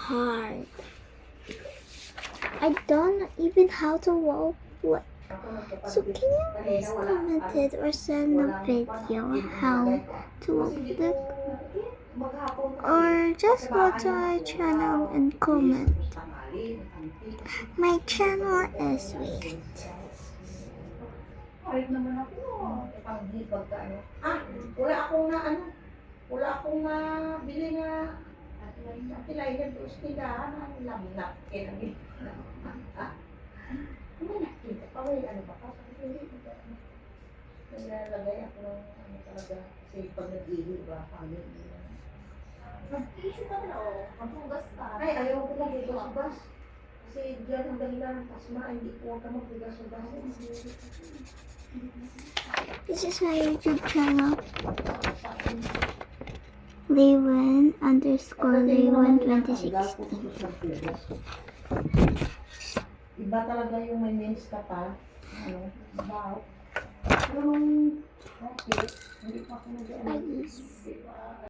hard. I don't even how to wall flip. So can you please comment it or send a video how to wall flip? Or just go to my channel and comment. My channel is wait. Wala akong na bili na kilay na doon sa tindahan ang lamnap kinagin. Ano nakita pa ano ba kasi nilalagay ako ng ano talaga kasi pag nag-ihi ba kami Mag-tissue ka na o, maghugas ka. ay ayaw ko na hugas kasi dyan ang dahilan ng pasma hindi ko ka maghugas-hugas. This is my YouTube channel. Laywan_Laywan 2016. Iba talaga yung may mens ka pa. Ano? Baw. Pero okay, hindi pa ako nag-ano. Bye.